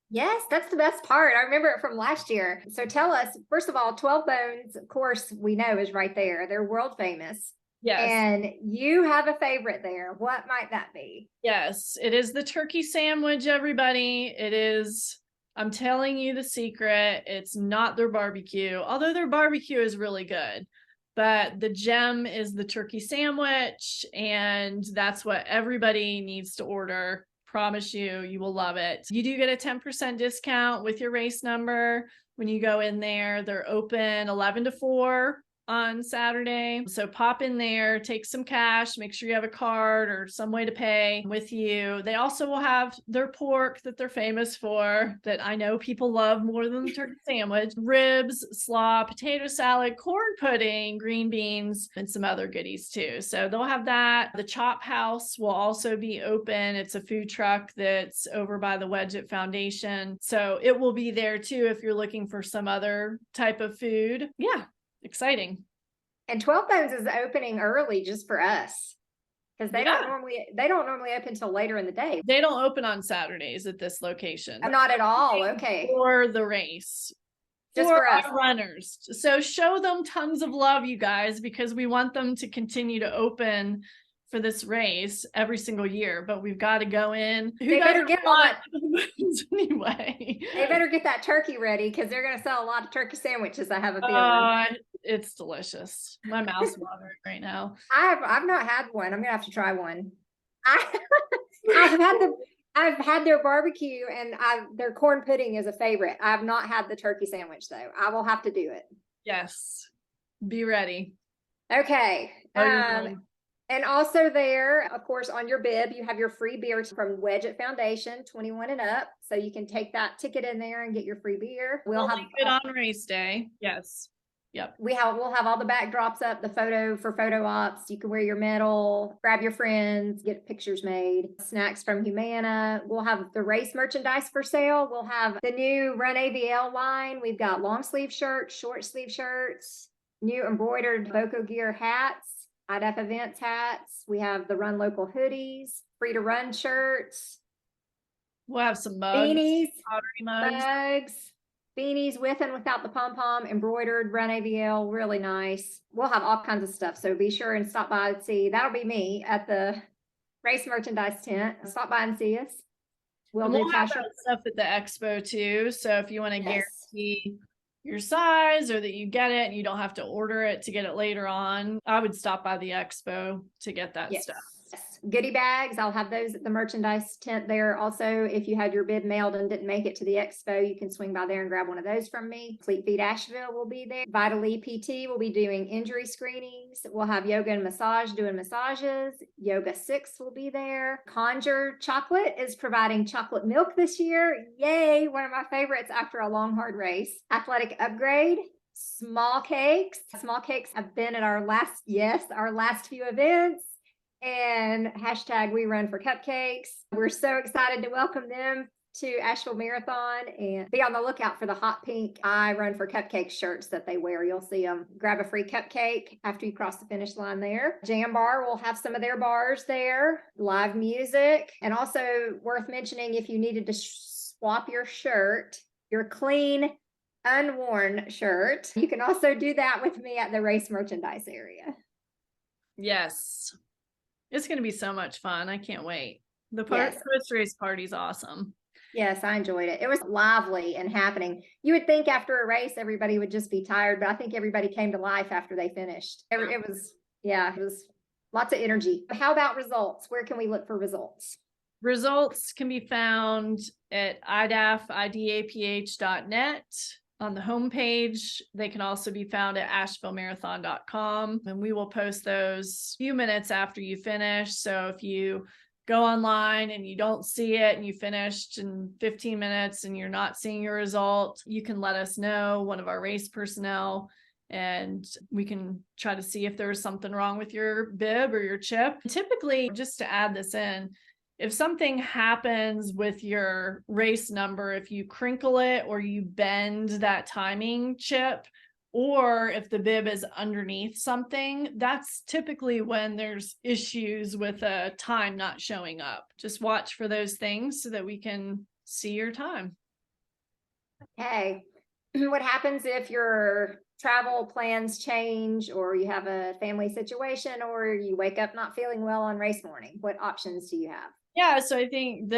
Yes, that's the best part. I remember it from last year. So tell us, first of all, 12 Bones, of course, we know is right there. They're world famous. Yes. And you have a favorite there. What might that be? Yes, it is the turkey sandwich, everybody. It is, I'm telling you the secret. It's not their barbecue, although their barbecue is really good. But the gem is the turkey sandwich, and that's what everybody needs to order. Promise you will love it. You do get a 10% discount with your race number when you go in there. They're open 11 to 4 on Saturday. So pop in there, take some cash, make sure you have a card or some way to pay with you. They also will have their pork that they're famous for, that I know people love more than the turkey sandwich, ribs, slaw, potato salad, corn pudding, green beans, and some other goodies too. So they'll have that. The Chop House will also be open. It's a food truck that's over by the Wedgett Foundation. So it will be there too if you're looking for some other type of food. Yeah. Exciting. And 12 Bones is opening early just for us, because they don't normally open until later in the day. They don't open on Saturdays at this location. Not at all. Okay. For the race. Just for us. Our runners. So show them tons of love, you guys, because we want them to continue to open for this race every single year, but we've got to go in. They better get all that anyway. They better get that turkey ready, because they're going to sell a lot of turkey sandwiches, I have a feeling. It's delicious. My mouth's watering right now. I've not had one. I'm gonna have to try one. I've had their barbecue, and their corn pudding is a favorite. I've not had the turkey sandwich though. I will have to do it. Yes. Be ready. Okay. And also there, of course, on your bib, you have your free beer from Wedgett Foundation, 21 and up. So you can take that ticket in there and get your free beer. We'll have it on race day. Yes. Yep. We'll have all the backdrops up, the photo ops. You can wear your medal, grab your friends, get pictures made, snacks from Humana. We'll have the race merchandise for sale. We'll have the new Run AVL line. We've got long sleeve shirts, short sleeve shirts, new embroidered Boco Gear hats, iDaph Events hats. We have the Run Local hoodies, free to run shirts, We'll have some mugs, beanies, pottery mugs. mugs, beanies with and without the pom-pom, embroidered, Run AVL, really nice. We'll have all kinds of stuff, so be sure and stop by and see. That'll be me at the race merchandise tent. Stop by and see us. And Do we'll have cash. that stuff at the expo too. So if you want to Yes. guarantee your size or that you get it and you don't have to order it to get it later on, I would stop by the expo to get that Yes. stuff. Goodie bags, I'll have those at the merchandise tent there. Also, if you had your bid mailed and didn't make it to the expo, you can swing by there and grab one of those from me. Fleet Feet Asheville will be there. Vitally PT will be doing injury screenings. We'll have yoga and massage doing massages. Yoga 6 will be there. Conjure Chocolate is providing chocolate milk this year. Yay, one of my favorites after a long, hard race. Athletic Upgrade. Small Cakes. Small Cakes have been at our last few events. And hashtag we run for cupcakes. We're so excited to welcome them to Asheville Marathon, and be on the lookout for the hot pink I Run for Cupcake shirts that they wear. You'll see them. Grab a free cupcake after you cross the finish line there. Jam Bar will have some of their bars there. Live music. And also worth mentioning, if you needed to swap your shirt, your clean, unworn shirt, you can also do that with me at the race merchandise area. Yes. It's going to be so much fun. I can't wait. The Yes. post-race party is awesome. Yes, I enjoyed it. It was lively and happening. You would think after a race, everybody would just be tired, but I think everybody came to life after they finished. It was lots of energy. How about results? Where can we look for results? Results can be found at idaph.net. On the homepage. They can also be found at AshevilleMarathon.com, and we will post those a few minutes after you finish. So if you go online and you don't see it and you finished in 15 minutes and you're not seeing your result, you can let us know, one of our race personnel, and we can try to see if there's something wrong with your bib or your chip. Typically, just to add this in, if something happens with your race number, if you crinkle it or you bend that timing chip, or if the bib is underneath something, that's typically when there's issues with a time not showing up. Just watch for those things so that we can see your time. Okay. What happens if your travel plans change, or you have a family situation, or you wake up not feeling well on race morning? What options do you have? Yeah, so I think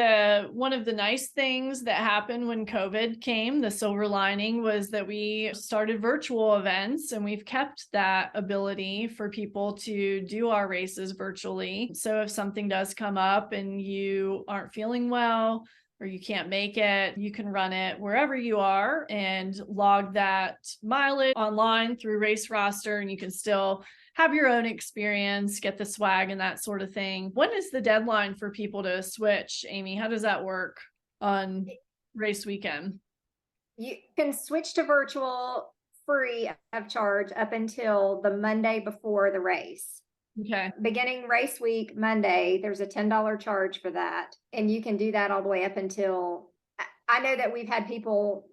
one of the nice things that happened when COVID came, the silver lining, was that we started virtual events, and we've kept that ability for people to do our races virtually. So if something does come up and you aren't feeling well or you can't make it, you can run it wherever you are and log that mileage online through Race Roster, and you can still have your own experience, get the swag and that sort of thing. When is the deadline for people to switch, Amy? How does that work on race weekend? You can switch to virtual free of charge up until the Monday before the race. Okay. Beginning race week Monday, there's a $10 charge for that. And you can do that all the way up until, I know that we've had people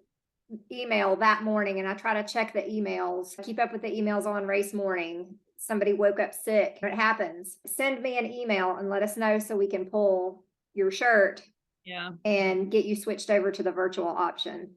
email that morning, and I try to check the emails, keep up with the emails on race morning. Somebody woke up sick. It happens. Send me an email and let us know so we can pull your shirt. Yeah. And get you switched over to the virtual option.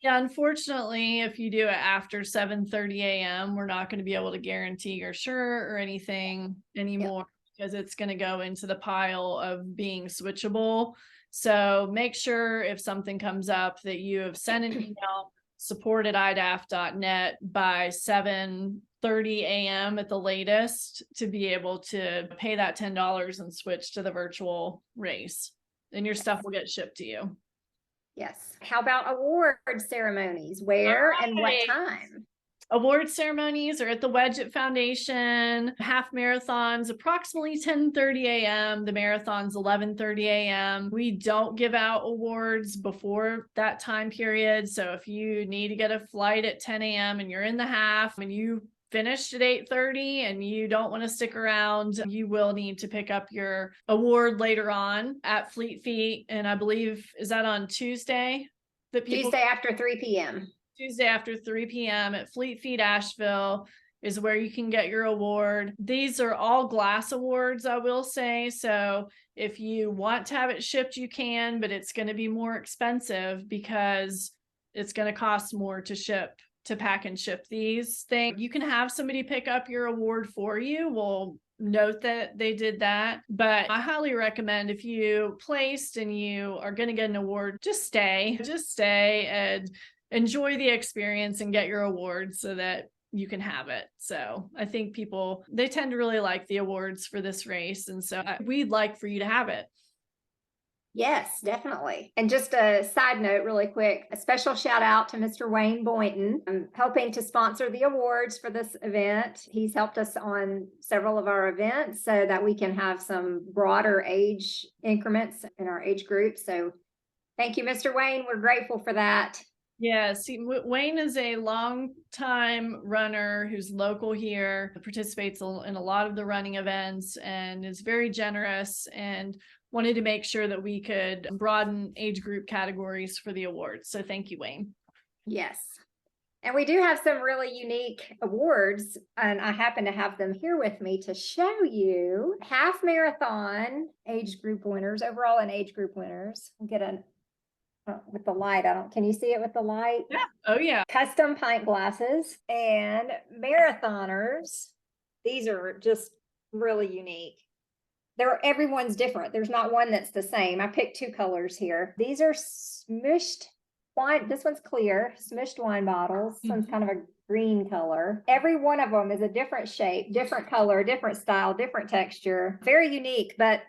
Yeah, unfortunately, if you do it after 7:30 a.m., we're not going to be able to guarantee your shirt or anything anymore, because it's going to go into the pile of being switchable. So make sure if something comes up that you have sent an email, support at iDaph.net by 7:30 a.m. at the latest, to be able to pay that $10 and switch to the virtual race. And your stuff will get shipped to you. Yes. How about award ceremonies? Where and what time? Award ceremonies are at the Wedgett Foundation. Half marathons approximately 10:30 a.m. The marathon's 11:30 a.m. We don't give out awards before that time period. So if you need to get a flight at 10 a.m. and you're in the half and you finished at 8:30 and you don't want to stick around, you will need to pick up your award later on at Fleet Feet. And I believe, is that on Tuesday? That people Tuesday after 3 p.m. Tuesday after 3 p.m. at Fleet Feet, Asheville is where you can get your award. These are all glass awards, I will say. So if you want to have it shipped, you can, but it's going to be more expensive because it's going to cost more to ship, to pack and ship these things. You can have somebody pick up your award for you. We'll note that they did that, but I highly recommend, if you placed and you are going to get an award, just stay and enjoy the experience and get your award so that you can have it. So I think people, they tend to really like the awards for this race. And so we'd like for you to have it. Yes, definitely. And just a side note really quick, a special shout out to Mr. Wayne Boynton, helping to sponsor the awards for this event. He's helped us on several of our events so that we can have some broader age increments in our age group. So thank you, Mr. Wayne. We're grateful for that. Yes, Wayne is a long-time runner who's local here, participates in a lot of the running events, and is very generous, and wanted to make sure that we could broaden age group categories for the awards. So thank you, Wayne. Yes. And we do have some really unique awards, and I happen to have them here with me to show you. Half marathon age group winners, overall and age group winners. I'll get an with the light. Can you see it with the light? Yeah. Oh yeah. Custom pint glasses and marathoners. These are just really unique. Everyone's different. There's not one that's the same. I picked two colors here. These are smushed wine. This one's clear, smushed wine bottles. This one's kind of a green color. Every one of them is a different shape, different color, different style, different texture. Very unique, but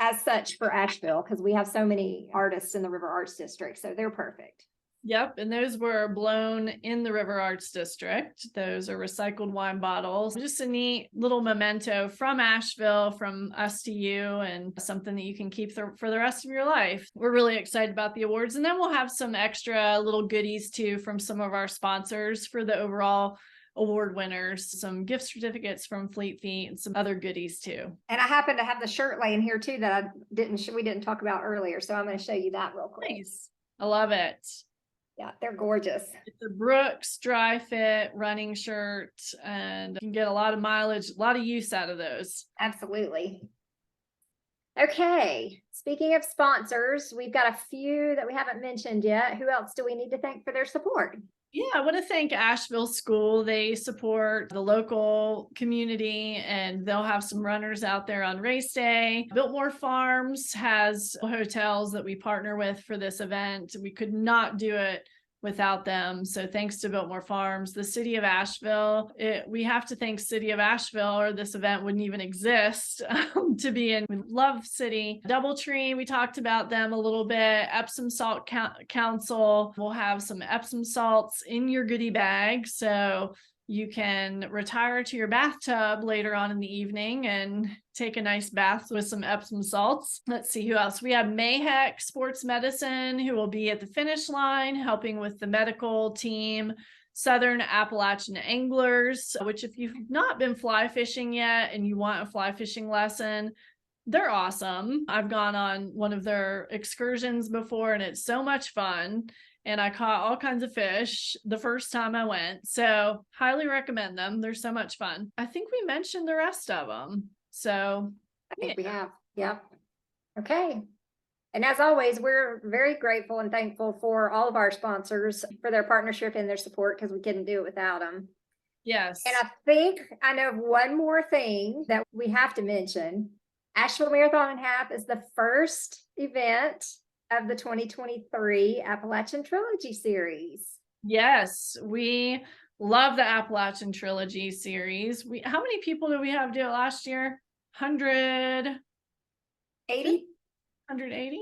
as such for Asheville, because we have so many artists in the River Arts District, so they're perfect. Yep, and those were blown in the River Arts District. Those are recycled wine bottles. Just a neat little memento from Asheville, from us to you, and something that you can keep for the rest of your life. We're really excited about the awards, and then we'll have some extra little goodies too from some of our sponsors for the overall award winners, some gift certificates from Fleet Feet, and some other goodies too. And I happen to have the shirt laying here too that we didn't talk about earlier, so I'm going to show you that real quick. Nice. I love it. Yeah, they're gorgeous. It's a Brooks dry fit running shirt, and you can get a lot of mileage, a lot of use out of those. Absolutely. Okay, speaking of sponsors, we've got a few that we haven't mentioned yet. Who else do we need to thank for their support? Yeah, I want to thank Asheville School. They support the local community, and they'll have some runners out there on race day. Biltmore Farms has hotels that we partner with for this event. We could not do it without them. So thanks to Biltmore Farms. The city of Asheville, we have to thank city of Asheville, or this event wouldn't even exist to be in. We love city. Doubletree, we talked about them a little bit. Epsom Salt Council, we'll have some Epsom salts in your goodie bag, so you can retire to your bathtub later on in the evening and take a nice bath with some Epsom salts. Let's see who else. We have Mayheck Sports Medicine, who will be at the finish line helping with the medical team. Southern Appalachian Anglers, which if you've not been fly fishing yet and you want a fly fishing lesson, they're awesome. I've gone on one of their excursions before, and it's so much fun. And I caught all kinds of fish the first time I went. So highly recommend them. They're so much fun. I think we mentioned the rest of them. So I think we have. Yep. Okay. And as always, we're very grateful and thankful for all of our sponsors for their partnership and their support, because we couldn't do it without them. Yes. And I think I know of one more thing that we have to mention. Asheville Marathon Half is the first event of the 2023 Appalachian Trilogy Series. Yes, we love the Appalachian Trilogy Series. How many people did we have do it last year? 180? 80? 180?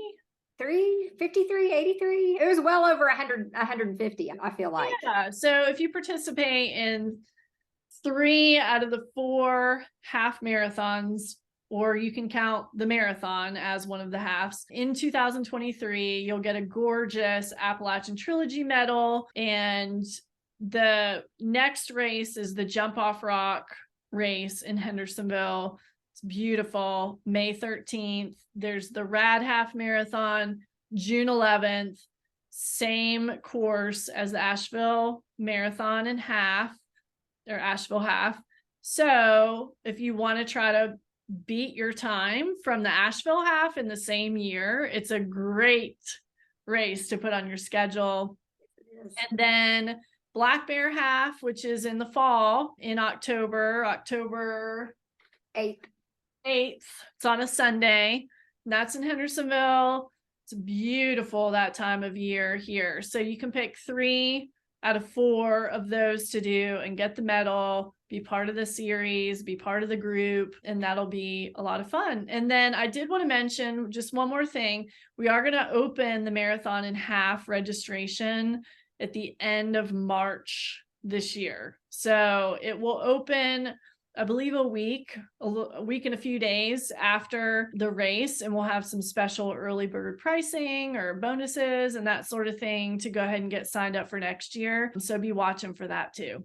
353, 83. It was well over 150, I feel like. Yeah. So if you participate in 3 out of the 4 half marathons, or you can count the marathon as one of the halves, in 2023, you'll get a gorgeous Appalachian Trilogy medal. And the next race is the Jump Off Rock race in Hendersonville. It's beautiful. May 13th. There's the Rad Half Marathon, June 11th. Same course as the Asheville Marathon and Half, or Asheville Half. So if you want to try to beat your time from the Asheville Half in the same year, it's a great race to put on your schedule. And then Black Bear Half, which is in the fall in October 8th. 8th. It's on a Sunday. That's in Hendersonville. It's beautiful that time of year here. So you can pick 3 out of 4 of those to do and get the medal, be part of the series, be part of the group, and that'll be a lot of fun. And then I did want to mention just one more thing. We are going to open the Marathon and Half registration at the end of March this year. So it will open, I believe, a week and a few days after the race, and we'll have some special early bird pricing or bonuses and that sort of thing to go ahead and get signed up for next year. So be watching for that too.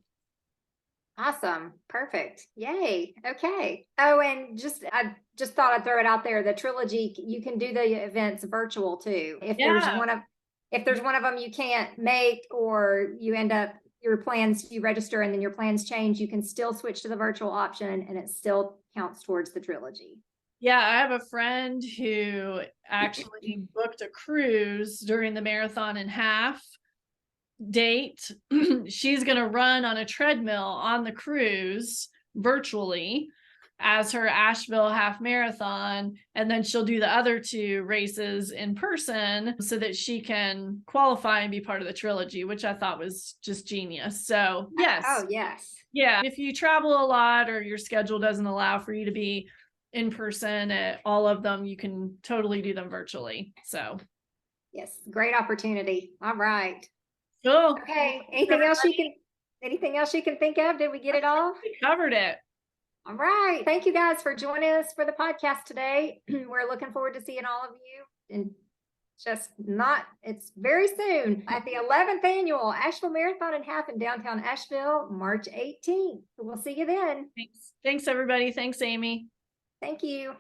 Awesome. Perfect. Yay. Okay. Oh, and I just thought I'd throw it out there. The trilogy, you can do the events virtual too. If there's one of them you can't make, or you end up you register and then your plans change, you can still switch to the virtual option and it still counts towards the trilogy. Yeah, I have a friend who actually booked a cruise during the Marathon and Half date. She's going to run on a treadmill on the cruise virtually as her Asheville Half Marathon, and then she'll do the other 2 races in person so that she can qualify and be part of the trilogy, which I thought was just genius. So yes. Oh, yes. Yeah. If you travel a lot or your schedule doesn't allow for you to be in person at all of them, you can totally do them virtually. So yes, great opportunity. All right. Cool. Okay. Anything else you can think of? Did we get it all? We covered it. All right. Thank you guys for joining us for the podcast today. We're looking forward to seeing all of you, and it's very soon at the 11th annual Asheville Marathon and Half in downtown Asheville, March 18th. We'll see you then. Thanks everybody. Thanks, Amy. Thank you.